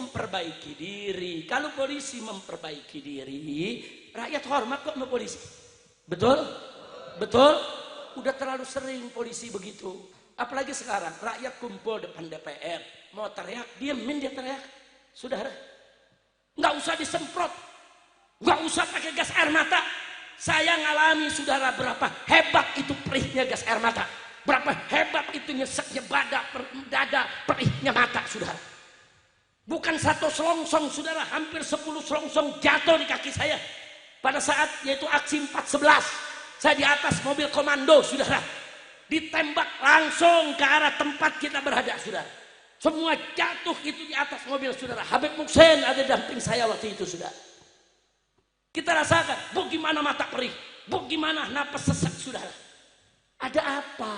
memperbaiki diri. Kalau polisi memperbaiki diri, rakyat hormat kok sama polisi. Betul? Betul? Udah terlalu sering polisi begitu. Apalagi sekarang, rakyat kumpul depan DPR. Mau teriak, diemin dia teriak. Saudara, nggak usah disemprot. Nggak usah pakai gas air mata. Saya ngalami, saudara, berapa hebat itu perihnya gas air mata. Berapa hebat itu nyeseknya dada, perihnya mata, saudara. Bukan satu selongsong, saudara, hampir 10 selongsong jatuh di kaki saya. Pada saat yaitu aksi 4/11, saya di atas mobil komando, saudara. Ditembak langsung ke arah tempat kita berada, saudara. Semua jatuh itu di atas mobil, saudara. Habib Muksen ada damping saya waktu itu, saudara. Kita rasakan, bagaimana mata perih, bagaimana napas sesak, saudara. Ada apa?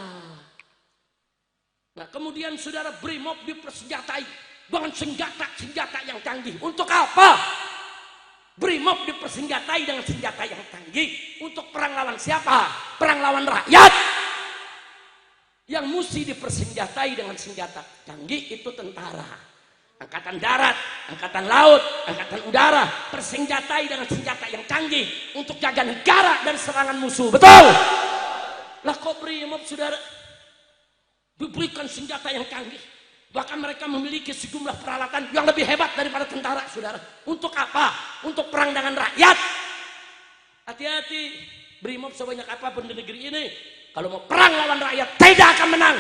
Nah, kemudian saudara, Brimob dipersenjatai dengan senjata yang canggih. Untuk apa? Brimob dipersenjatai dengan senjata yang canggih. Untuk perang lawan siapa? Perang lawan rakyat. Yang mesti dipersenjatai dengan senjata canggih itu tentara. Angkatan darat, angkatan laut, angkatan udara. Persenjatai dengan senjata yang canggih untuk jaga negara dan serangan musuh. Betul? Lah kok Brimob, saudara, diberikan senjata yang canggih. Bahkan mereka memiliki sejumlah peralatan yang lebih hebat daripada tentara, saudara. Untuk apa? Untuk perang dengan rakyat. Hati-hati, Brimob sebanyak apapun di negeri ini, kalau mau perang lawan rakyat, tidak akan menang.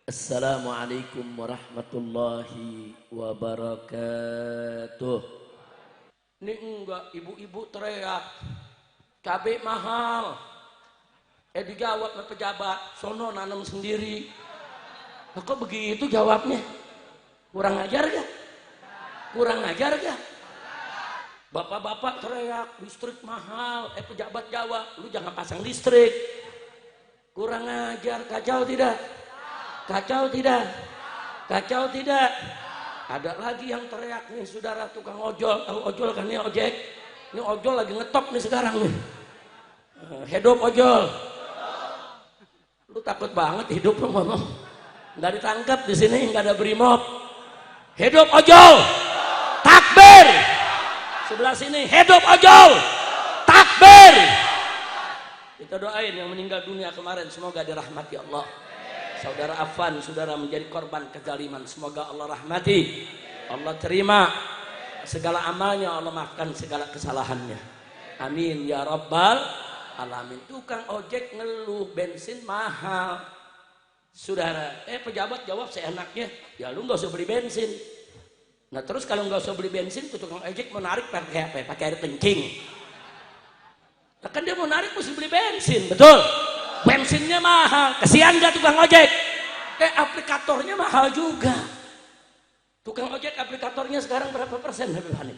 Assalamualaikum warahmatullahi wabarakatuh. Ini enggak, ibu-ibu teriak, cabai mahal. Dijawab sama pejabat, sono nanam sendiri. Nah, kok begitu jawabnya? Kurang ajar gak? Kurang ajar gak? Bapak-bapak teriak, listrik mahal. Pejabat jawab, lu jangan pasang listrik. Kurang ajar, kacau tidak? Kacau tidak? Kacau tidak? Ada lagi yang teriak nih, saudara, tukang ojol. Tahu ojol kan, ini ojek. Ini ojol lagi ngetop nih sekarang nih. Hidup ojol. Lu takut banget hidup lu ngomong. Nggak ditangkap di sini, nggak ada Brimob. Hidup ojol. Takbir. Sebelah sini, hidup ojol. Takbir. Kita doain yang meninggal dunia kemarin, semoga dirahmati Allah. Saudara Afan, saudara menjadi korban kezaliman, semoga Allah rahmati. Allah terima segala amalnya, Allah maafkan segala kesalahannya. Amin ya rabbal alamin. Tukang ojek ngeluh bensin mahal, saudara. Pejabat jawab seenaknya, ya lu nggak usah beli bensin. Nah terus kalau nggak usah beli bensin, tukang ojek mau narik pakai apa? Pakai air kencing. Nah, kan dia mau narik mesti beli bensin, betul? Bensinnya mahal, kesian gak tukang ojek? Aplikatornya mahal juga. Tukang ojek aplikatornya sekarang berapa persen, Habib Hanif?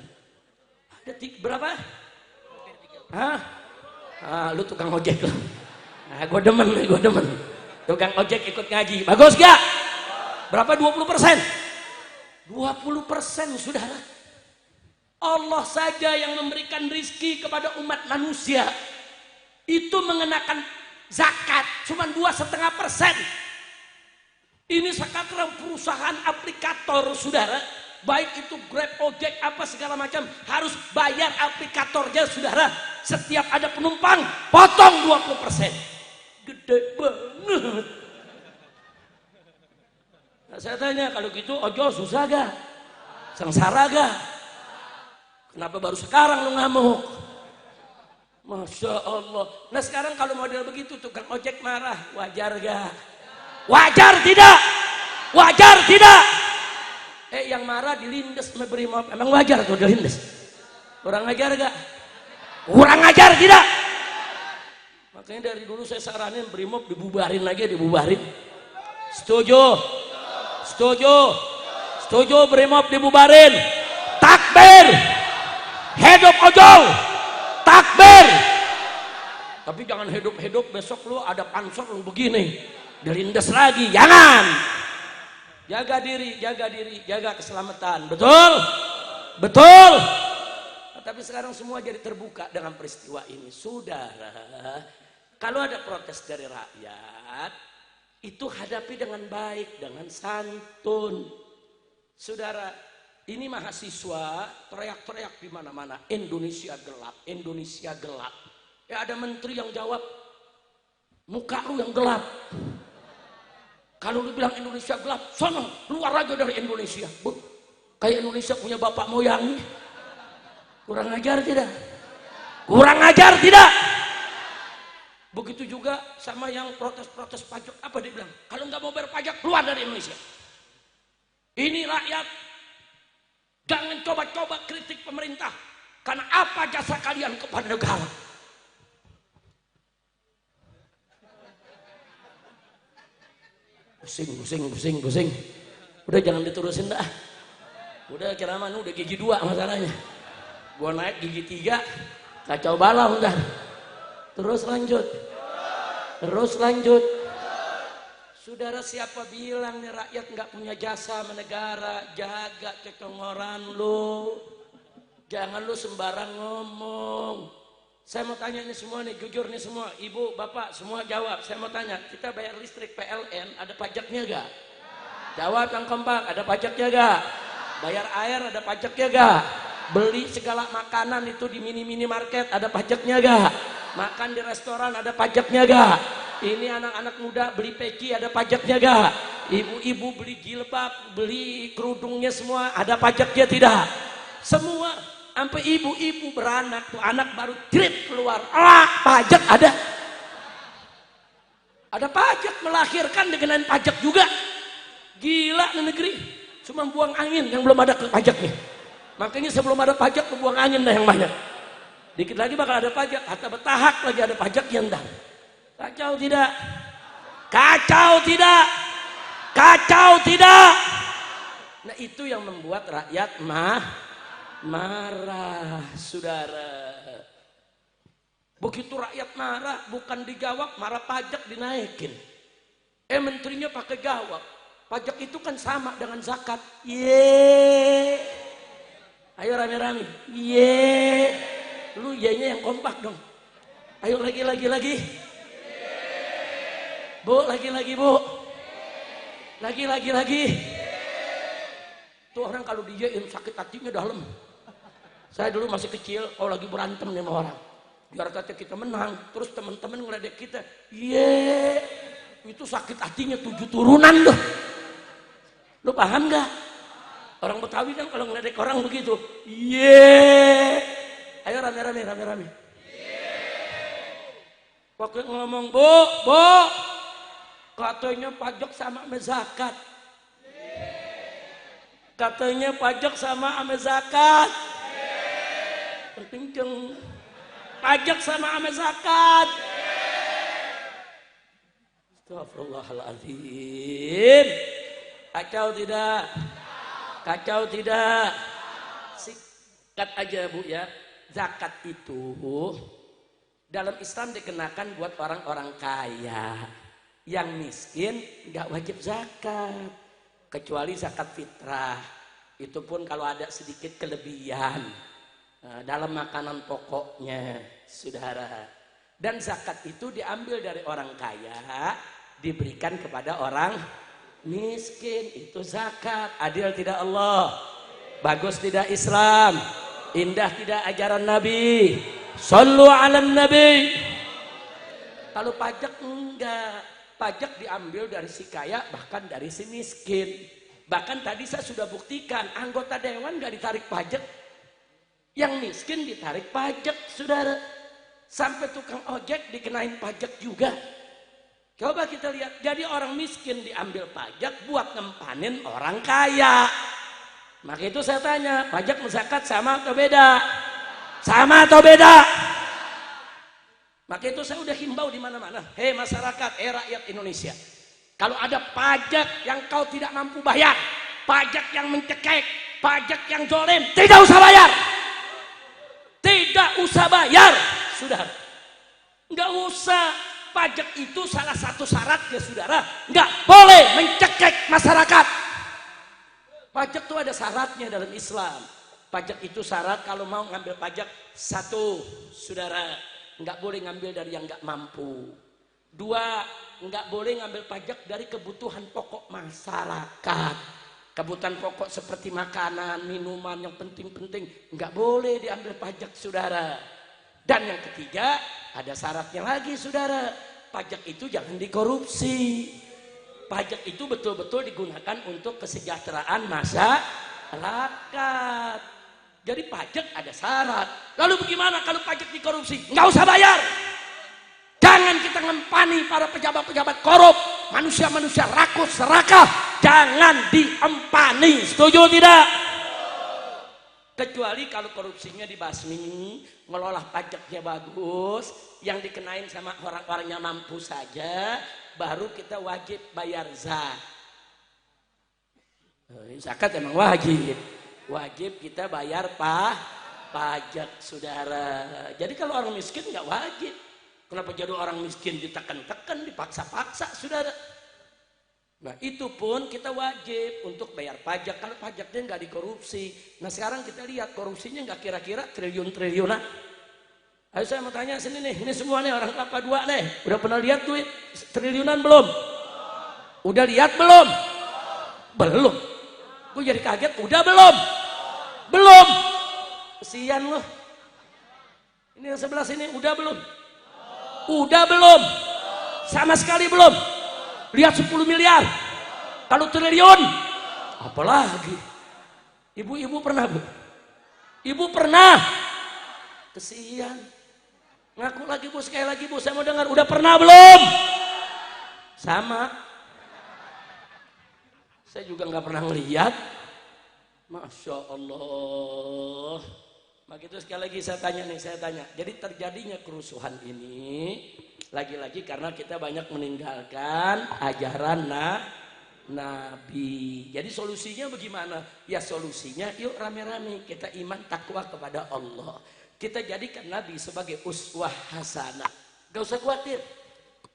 Ada berapa? Hah? Lu tukang ojek lu. Gue demen. Tukang ojek ikut ngaji, bagus gak? Berapa? 20%? 20%, saudara. Allah saja yang memberikan rizki kepada umat manusia itu mengenakan zakat cuma 2,5%. Ini sekarang perusahaan aplikator, saudara, baik itu Grab, ojek, apa segala macam, harus bayar aplikatornya, saudara. Setiap ada penumpang potong 20%. Gede banget. Nah, saya tanya, kalau gitu ojol susah gak? Sengsara gak? Kenapa baru sekarang lu ngamuk? Masya Allah. Nah sekarang kalau model begitu tukang ojek marah, wajar gak? Wajar tidak? Wajar tidak? Yang marah dilindes sama Brimob, emang wajar tuh dilindes? Kurang ajar gak? Kurang ajar tidak? Makanya dari dulu saya saranin Brimob dibubarin lagi, dibubarin. Setuju? Setuju? Setuju Brimob dibubarin? Takbir! Hidup ojol! Takbir! Tapi jangan hidup-hidup besok lu ada pansor lu begini dilindas lagi, jangan. Jaga diri, jaga keselamatan. Betul? Betul? Nah, tapi sekarang semua jadi terbuka dengan peristiwa ini. Saudara, kalau ada protes dari rakyat, itu hadapi dengan baik, dengan santun. Saudara, Ini mahasiswa teriak-teriak di mana-mana, Indonesia gelap, Indonesia gelap. Ya ada menteri yang jawab, muka lu yang gelap. Kalau lu bilang Indonesia gelap, sono keluar aja dari Indonesia. Kayak Indonesia punya bapak moyang. Kurang ajar tidak? Kurang ajar tidak? Begitu juga sama yang protes-protes pajak. Apa dia bilang? Kalau nggak mau bayar pajak, keluar dari Indonesia. Ini rakyat. Jangan coba-coba kritik pemerintah. Karena apa jasa kalian kepada negara? Pusing. Udah jangan diterusin dah. Udah kira mana udah gigi 2 masalahnya. Gua naik gigi 3, kacau balau ntar. Terus lanjut. Saudara, siapa bilang nih rakyat nggak punya jasa sama negara? Jaga kecengoran lu. Jangan lu sembarang ngomong. Saya mau tanya ini semua nih, jujur nih semua, ibu, bapak, semua jawab. Saya mau tanya, kita bayar listrik PLN, ada pajaknya gak? Jawab yang kompak, ada pajaknya gak? Bayar air, ada pajaknya gak? Beli segala makanan itu di mini-market, ada pajaknya gak? Makan di restoran, ada pajaknya gak? Ini anak-anak muda beli peci, ada pajaknya gak? Ibu-ibu beli jilbab, beli kerudungnya semua, ada pajaknya tidak? Semua. Sampai ibu-ibu beranak tuh, anak baru trit keluar, pajak ada. Ada pajak, melahirkan dengan pajak juga. Gila nih negeri, cuma buang angin yang belum ada pajaknya. Makanya sebelum ada pajak, buang angin dah yang banyak. Dikit lagi bakal ada pajak, hatta betahak lagi ada pajak yang dah. Kacau tidak? Kacau tidak? Nah itu yang membuat rakyat marah, saudara. Begitu rakyat marah, bukan dijawab, marah pajak dinaikin. Menterinya pakai jawab. Pajak itu kan sama dengan zakat. Ayo rame-rame. Lu nya yang kompak dong. Ayo lagi. Bu, lagi bu. Lagi. Tuh orang kalau dijain sakit hatinya dalam. Saya dulu masih kecil, kalau lagi berantem nih sama orang, biar kata kita menang, terus teman-teman ngeledek kita, itu sakit hatinya 7 turunan loh. Lu paham nggak? Orang Betawi kan kalau ngeledek orang begitu, ayo rame-rame. Waktu ngomong, bu, katanya pajak sama ame zakat. Katanya pajak sama ame zakat. Penting jeng. Pajak sama ame zakat. Astagfirullahaladzim. Kacau tidak? Sikat aja bu ya. Zakat itu dalam Islam dikenakan buat orang-orang kaya. Yang miskin nggak wajib zakat. Kecuali zakat fitrah. Itu pun kalau ada sedikit kelebihan dalam makanan pokoknya, saudara. Dan zakat itu diambil dari orang kaya, diberikan kepada orang miskin. Itu zakat. Adil tidak Allah? Bagus tidak Islam? Indah tidak ajaran Nabi? Sallu ala Nabi. Kalau pajak enggak. Pajak diambil dari si kaya, bahkan dari si miskin. Bahkan tadi saya sudah buktikan, anggota dewan enggak ditarik pajak. Yang miskin ditarik pajak, saudara. Sampai tukang ojek dikenain pajak juga. Coba kita lihat, jadi orang miskin diambil pajak buat ngempanin orang kaya. Maka itu saya tanya, pajak zakat sama atau beda? Sama atau beda? Maka itu saya udah himbau di mana-mana. Hei masyarakat, rakyat Indonesia. Kalau ada pajak yang kau tidak mampu bayar, pajak yang mencekik, pajak yang zolim, tidak usah bayar. Tidak usah bayar, saudara. Nggak usah. Pajak itu salah satu syaratnya, saudara. Nggak boleh mencekik masyarakat. Pajak itu ada syaratnya dalam Islam. Pajak itu syarat kalau mau ngambil pajak, satu, saudara, nggak boleh ngambil dari yang nggak mampu. Dua, nggak boleh ngambil pajak dari kebutuhan pokok masyarakat. Kebutuhan pokok seperti makanan, minuman yang penting-penting nggak boleh diambil pajak, saudara. Dan yang ketiga, ada syaratnya lagi, saudara. Pajak itu jangan dikorupsi. Pajak itu betul-betul digunakan untuk kesejahteraan masyarakat. Jadi pajak ada syarat. Lalu bagaimana kalau pajak dikorupsi? Nggak usah bayar. Jangan kita ngempani para pejabat-pejabat korup, manusia-manusia rakus, serakah. Jangan diempani. Setuju tidak? Kecuali kalau korupsinya dibasmi, ngelola pajaknya bagus, yang dikenain sama orang-orangnya mampu saja, baru kita wajib bayar zakat. Zakat emang wajib. Wajib kita bayar pajak, saudara. Jadi kalau orang miskin nggak wajib. Kenapa jadi orang miskin ditekan-tekan, dipaksa-paksa, saudara? Nah itu pun kita wajib untuk bayar pajak kalau pajaknya nggak dikorupsi. Nah sekarang kita lihat korupsinya nggak kira-kira triliun-triliunan. Ayo saya mau tanya sini nih, ini semua nih orang kelapa dua nih, udah pernah lihat duit triliunan belum? Udah lihat belum? Belum. Gue jadi kaget, udah belum? Belum. Kesian loh. Ini yang sebelah sini udah belum? Udah belum? Sama sekali belum. Lihat 10 miliar. Kalau triliun, apalagi. Ibu-ibu pernah, Bu? Ibu pernah? Kesian. Ngaku lagi, Bu, sekali lagi, Bu. Saya mau dengar, udah pernah belum? Sama. Saya juga nggak pernah ngeliat. Masya Allah. Begitu sekali lagi saya tanya. Jadi terjadinya kerusuhan ini lagi-lagi karena kita banyak meninggalkan ajaran Nabi. Jadi solusinya bagaimana? Ya solusinya yuk rame-rame kita iman takwa kepada Allah. Kita jadikan Nabi sebagai uswah hasanah. Gak usah khawatir.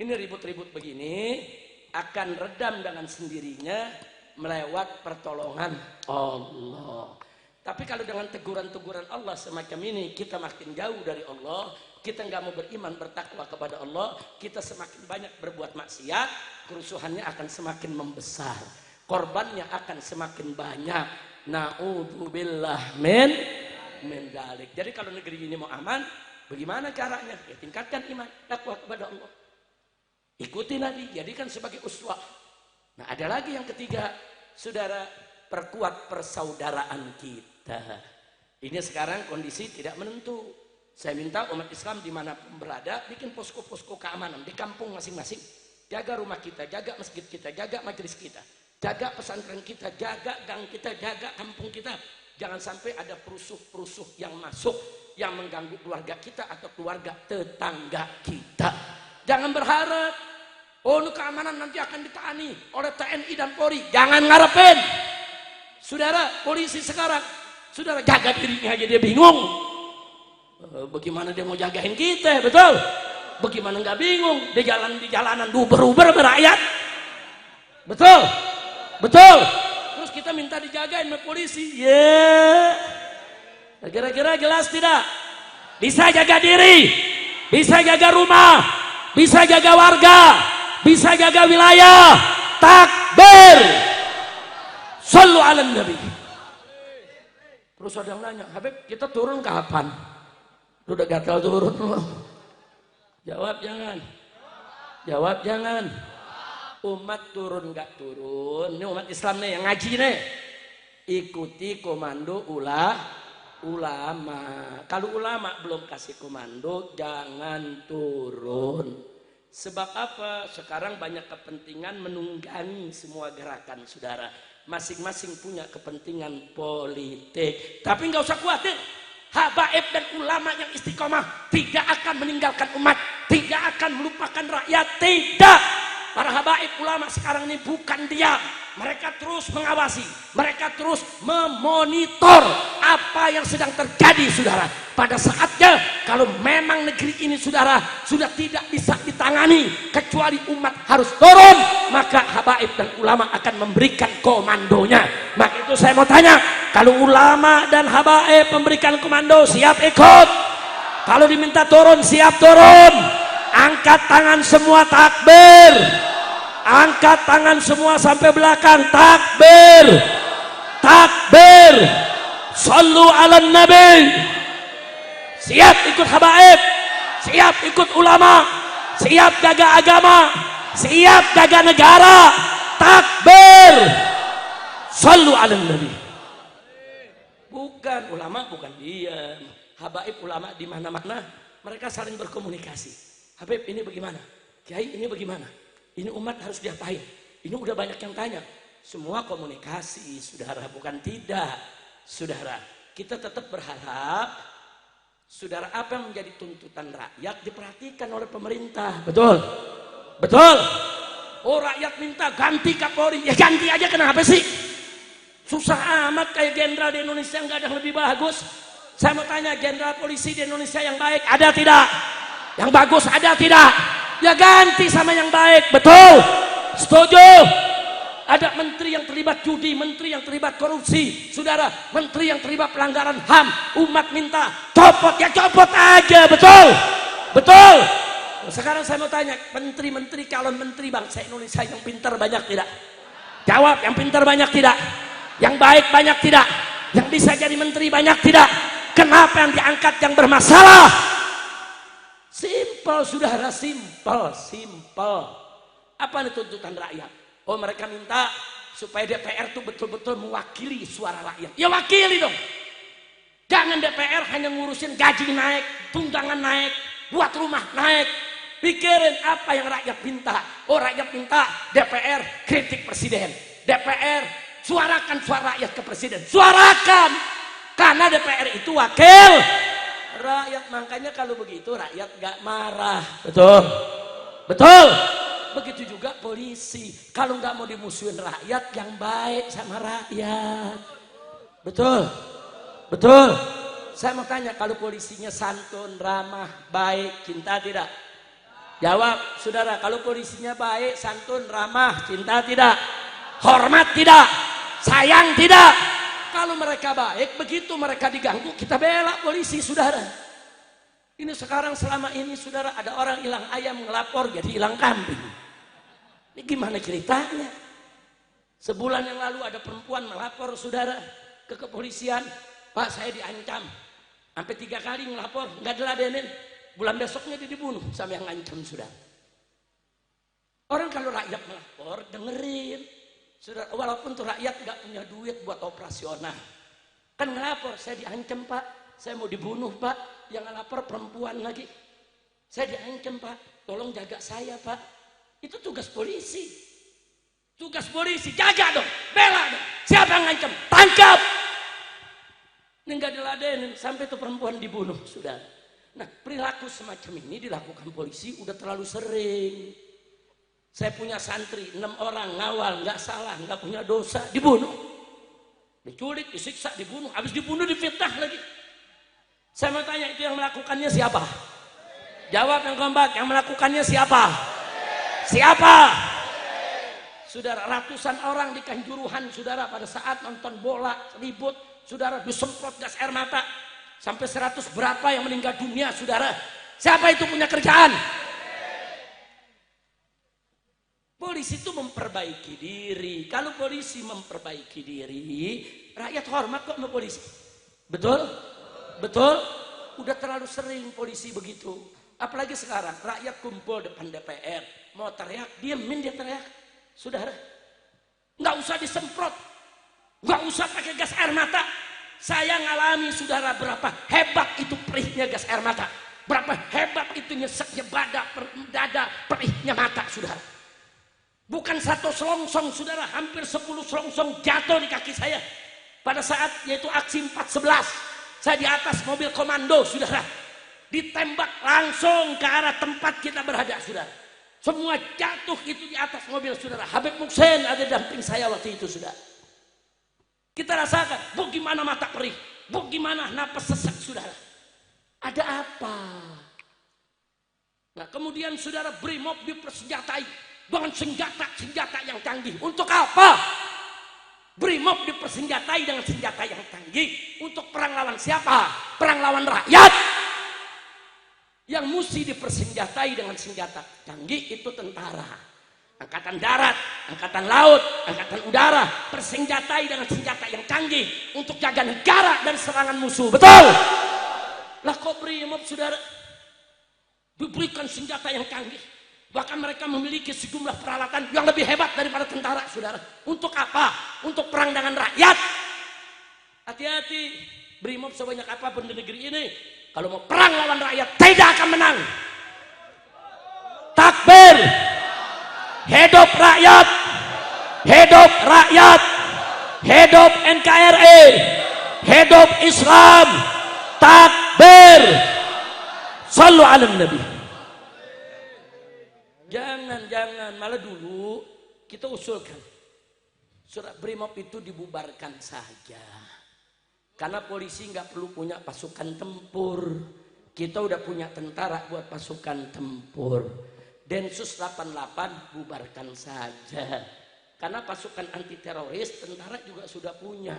Ini ribut-ribut begini akan redam dengan sendirinya melewat pertolongan Allah. Tapi kalau dengan teguran-teguran Allah semacam ini kita makin jauh dari Allah, kita nggak mau beriman bertakwa kepada Allah, kita semakin banyak berbuat maksiat, kerusuhannya akan semakin membesar, korbannya akan semakin banyak. Na'udzubillah min dalik. Jadi kalau negeri ini mau aman, bagaimana caranya? Ya tingkatkan iman, takwa kepada Allah. Ikuti Nabi, jadikan sebagai uswah. Nah ada lagi yang ketiga, saudara, perkuat persaudaraan kita. Ini sekarang kondisi tidak menentu. Saya minta umat Islam dimanapun berada bikin posko-posko keamanan di kampung masing-masing. Jaga rumah kita, jaga masjid kita, jaga majelis kita, jaga pesantren kita, jaga gang kita, jaga kampung kita. Jangan sampai ada perusuh-perusuh yang masuk yang mengganggu keluarga kita atau keluarga tetangga kita. Jangan berharap keamanan nanti akan ditangani oleh TNI dan Polri. Jangan ngarepin. Saudara, polisi sekarang, saudara jaga dirinya aja dia bingung. Bagaimana dia mau jagain kita, betul? Bagaimana nggak bingung? Dia jalan di jalanan duber-uber berakyat, betul? Betul. Terus kita minta dijagain sama polisi, kira-kira jelas tidak? Bisa jaga diri, bisa jaga rumah, bisa jaga warga, bisa jaga wilayah. Takbir. Sallu ala Nabi. Terus ada yang nanya, Habib kita turun kapan? Lu udah gatal turun lu. Jawab jangan. Jawab jangan. Umat turun gak turun, ini umat Islam nih yang ngaji nih. Ikuti komando ulama. Kalau ulama belum kasih komando, jangan turun. Sebab apa? Sekarang banyak kepentingan menunggangi semua gerakan, saudara. Masing-masing punya kepentingan politik. Tapi nggak usah khawatir. Habaib dan ulama yang istiqomah tidak akan meninggalkan umat, tidak akan melupakan rakyat, tidak. Para habaib ulama sekarang ini bukan diam, mereka terus mengawasi, mereka terus memonitor apa yang sedang terjadi, saudara. Pada saatnya kalau memang negeri ini, saudara, sudah tidak bisa ditangani kecuali umat harus turun, maka habaib dan ulama akan memberikan komandonya. Maka itu saya mau tanya, kalau ulama dan habaib memberikan komando, siap ikut? Kalau diminta turun, siap turun? Angkat tangan semua, takbir. Angkat tangan semua sampai belakang, takbir. takbir, sallu ala nabi. Siap ikut habaib, siap ikut ulama, siap jaga agama, siap jaga negara. Takbir, sallu ala nabi. Bukan ulama, bukan diam. Habaib ulama di mana-mana, mereka saling berkomunikasi. Habib ini bagaimana? Kiai ini bagaimana? Ini umat harus diapain? Ini udah banyak yang tanya. Semua komunikasi, saudara, bukan tidak. Saudara, kita tetap berharap, saudara, apa yang menjadi tuntutan rakyat diperhatikan oleh pemerintah. Betul? Betul? Oh, rakyat minta ganti Kapolri. Ya ganti aja, kenapa sih? Susah amat kayak jenderal di Indonesia, nggak ada yang lebih bagus. Saya mau tanya, jenderal polisi di Indonesia yang baik ada tidak? Yang bagus ada tidak? Ya ganti sama yang baik. Betul? Setuju? Ada menteri yang terlibat judi, menteri yang terlibat korupsi, saudara, menteri yang terlibat pelanggaran HAM. Umat minta copot, ya copot aja. Betul? Betul? Sekarang saya mau tanya, menteri-menteri, calon menteri bangsa Indonesia yang pintar banyak tidak? Jawab, yang pintar banyak tidak? Yang baik banyak tidak? Yang bisa jadi menteri banyak tidak? Kenapa yang diangkat yang bermasalah? Simpel, saudara, simpel, simpel. Apa nih tuntutan rakyat? Oh, mereka minta supaya DPR tuh betul-betul mewakili suara rakyat. Ya wakili dong. Jangan DPR hanya ngurusin gaji naik, tunjangan naik, buat rumah naik. Pikirin apa yang rakyat minta. Oh, rakyat minta DPR kritik presiden. DPR suarakan suara rakyat ke presiden. Suarakan. Karena DPR itu wakil rakyat. Makanya kalau begitu rakyat gak marah. Betul? Betul? Begitu juga polisi. Kalau gak mau dimusuhin rakyat, yang baik sama rakyat. Betul? Betul? Saya mau tanya, kalau polisinya santun, ramah, baik, cinta tidak? Jawab, saudara, kalau polisinya baik, santun, ramah, cinta tidak? Hormat tidak? Sayang tidak? Kalau mereka baik, begitu mereka diganggu, kita bela polisi, saudara. Ini sekarang selama ini, saudara, ada orang hilang ayam ngelapor jadi hilang kambing. Ini gimana ceritanya? Sebulan yang lalu ada perempuan melapor, saudara, ke kepolisian. Pak, saya diancam. Sampai 3 kali ngelapor, nggak diladenin. Bulan besoknya dia dibunuh sama yang ngancam, saudara. Orang kalau rakyat melapor, dengerin. Saudara, walaupun tuh rakyat nggak punya duit buat operasional. Kan ngelapor, saya diancam, Pak. Saya mau dibunuh, Pak. Yang ngelapor perempuan lagi. Saya diancam, Pak. Tolong jaga saya, Pak. Itu tugas polisi. Tugas polisi, jaga dong. Bela dong. Siapa yang ngancam? Tangkap. Ini nggak diladenin sampai tuh perempuan dibunuh, sudah. Nah, perilaku semacam ini dilakukan polisi udah terlalu sering. Saya punya santri 6 orang ngawal, nggak salah, nggak punya dosa, dibunuh, diculik, disiksa, dibunuh, habis dibunuh difitnah lagi. Saya mau tanya, itu yang melakukannya siapa? Jawab yang kompak, yang melakukannya siapa? Siapa? Saudara, ratusan orang di Kanjuruhan, saudara, pada saat nonton bola ribut, saudara, disemprot gas air mata. Sampai 100 berapa yang meninggal dunia, saudara. Siapa itu punya kerjaan? Polisi itu memperbaiki diri. Kalau polisi memperbaiki diri, rakyat hormat kok sama polisi. Betul? Betul? Udah terlalu sering polisi begitu. Apalagi sekarang, rakyat kumpul depan DPR. Mau teriak, diemin dia teriak. Saudara, nggak usah disemprot. Nggak usah pakai gas air mata. Saya ngalami, saudara, berapa hebat itu perihnya gas air mata. Berapa hebat itu nyeseknya dada perihnya mata, saudara. Bukan satu selongsong, saudara, hampir 10 selongsong jatuh di kaki saya. Pada saat yaitu aksi 4/11, saya di atas mobil komando, saudara. Ditembak langsung ke arah tempat kita berada, saudara. Semua jatuh itu di atas mobil, saudara. Habib Muksen ada damping saya waktu itu, saudara. Kita rasakan, bagaimana mata perih, bagaimana napas sesak, saudara. Ada apa? Nah, kemudian saudara, Brimob dipersenjatai dengan senjata yang canggih. Untuk apa? Brimob dipersenjatai dengan senjata yang canggih. Untuk perang lawan siapa? Perang lawan rakyat. Yang mesti dipersenjatai dengan senjata canggih itu tentara. Angkatan darat, angkatan laut, angkatan udara bersenjatai dengan senjata yang canggih untuk jaga negara dari serangan musuh. Betul? Lah kok BRIMOB saudara diberikan senjata yang canggih, bahkan mereka memiliki sejumlah peralatan yang lebih hebat daripada tentara saudara. Untuk apa? Untuk perang dengan rakyat. Hati-hati, BRIMOB sebanyak apapun di negeri ini, kalau mau perang lawan rakyat tidak akan menang. Takbir, hidup rakyat, hidup rakyat, hidup NKRI, hidup Islam, takbir, sallu ala nabi. Jangan, malah dulu kita usulkan surat BRIMOB itu dibubarkan saja, karena polisi nggak perlu punya pasukan tempur, kita udah punya tentara buat pasukan tempur. Densus 88 bubarkan saja, karena pasukan anti teroris tentara juga sudah punya,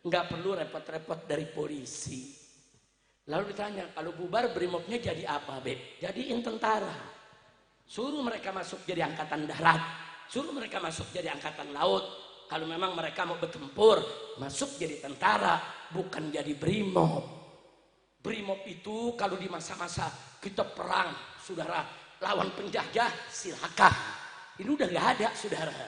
nggak perlu repot-repot dari polisi. Lalu ditanya, kalau bubar BRIMOB-nya jadi apa, Beb? Jadiin tentara, suruh mereka masuk jadi angkatan darat, suruh mereka masuk jadi angkatan laut. Kalau memang mereka mau bertempur, masuk jadi tentara, bukan jadi BRIMOB. BRIMOB itu kalau di masa-masa kita perang saudara lawan penjajah, silakan. Ini udah gak ada saudara.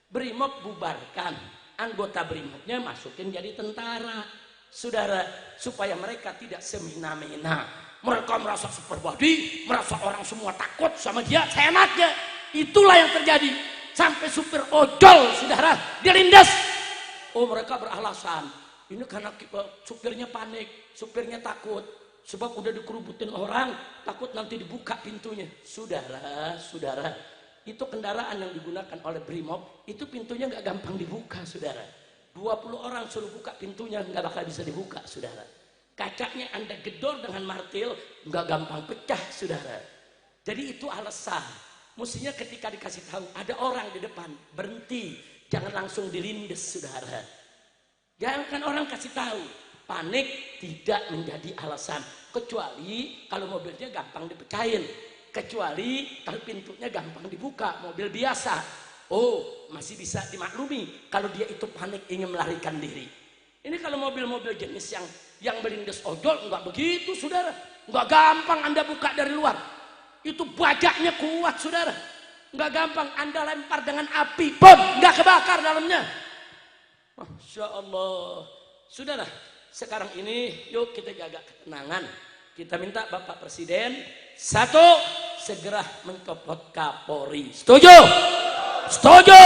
BRIMOB bubarkan, anggota BRIMOB-nya masukin jadi tentara saudara, supaya mereka tidak semena-mena. Mereka merasa super body, merasa orang semua takut sama dia, seenaknya. Itulah yang terjadi. Sampai supir ojol saudara dilindas. Oh, mereka beralasan ini karena supirnya panik, supirnya takut, sebab udah dikerubutin orang, takut nanti dibuka pintunya. Saudara, itu kendaraan yang digunakan oleh BRIMOB, itu pintunya nggak gampang dibuka, saudara. 20 orang suruh buka pintunya, nggak bakal bisa dibuka, saudara. Kacanya Anda gedor dengan martil, nggak gampang pecah, saudara. Jadi itu alasan. Mestinya ketika dikasih tahu, ada orang di depan, berhenti, jangan langsung dilindas, saudara. Jangan orang kasih tahu. Panik tidak menjadi alasan, kecuali kalau mobilnya gampang dipecahin, kecuali kalau pintunya gampang dibuka, mobil biasa. Oh, masih bisa dimaklumi kalau dia itu panik ingin melarikan diri. Ini kalau mobil-mobil jenis yang melindas ojol, nggak begitu saudara, nggak gampang Anda buka dari luar. Itu bajaknya kuat saudara, nggak gampang Anda lempar dengan api, bom, nggak kebakar dalamnya. Masya Allah, saudara. Sekarang ini yuk kita jaga ketenangan. Kita minta Bapak Presiden, satu, segera mencopot Kapolri. Setuju? Setuju.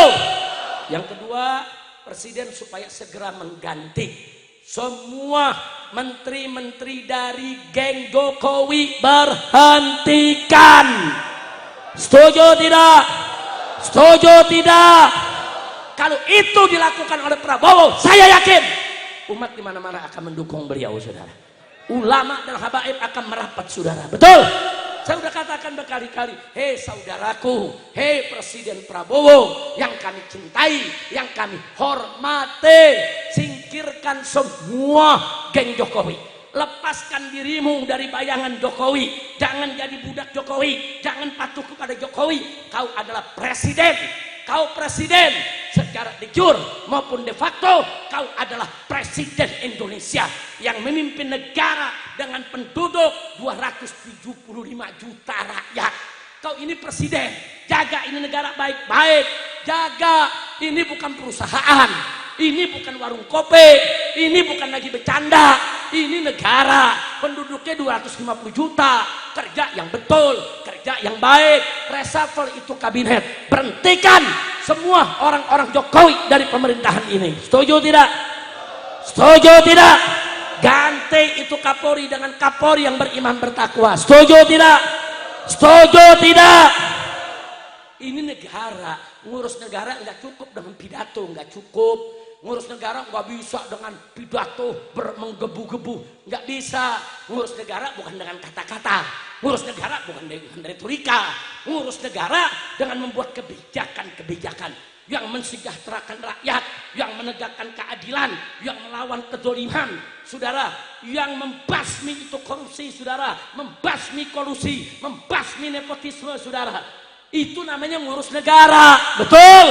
Yang kedua, Presiden supaya segera mengganti semua menteri-menteri dari geng Jokowi, berhentikan. Setuju tidak? Setuju tidak? Kalau itu dilakukan oleh Prabowo, saya yakin umat di mana-mana akan mendukung beliau, saudara. Ulama dan habaib akan merapat, saudara. Betul? Saya sudah katakan berkali-kali, hei saudaraku, hei Presiden Prabowo yang kami cintai, yang kami hormati, singkirkan semua geng Jokowi. Lepaskan dirimu dari bayangan Jokowi. Jangan jadi budak Jokowi. Jangan patuh kepada Jokowi. Kau adalah presiden. Kau presiden secara de jure maupun de facto, kau adalah presiden Indonesia yang memimpin negara dengan penduduk 275 juta rakyat. Kau ini presiden, jaga ini negara baik-baik, jaga. Ini bukan perusahaan, ini bukan warung kopi, ini bukan lagi bercanda, ini negara, penduduknya 250 juta, kerja yang betul, kerja yang baik, reshuffle itu kabinet, berhentikan semua orang-orang Jokowi dari pemerintahan ini. Setuju tidak? Setuju tidak? Ganti itu Kapolri dengan Kapolri yang beriman bertakwa. Setuju tidak? Setuju tidak? Ini negara, ngurus negara nggak cukup dengan pidato, nggak cukup. Ngurus negara nggak bisa dengan pidato menggebu-gebu, nggak bisa. Ngurus negara bukan dengan kata-kata, ngurus negara bukan dengan retorika, ngurus negara dengan membuat kebijakan-kebijakan yang mensejahterakan rakyat, yang menegakkan keadilan, yang melawan kezaliman, saudara, yang membasmi itu korupsi, saudara, membasmi kolusi, membasmi nepotisme, saudara. Itu namanya ngurus negara. Betul.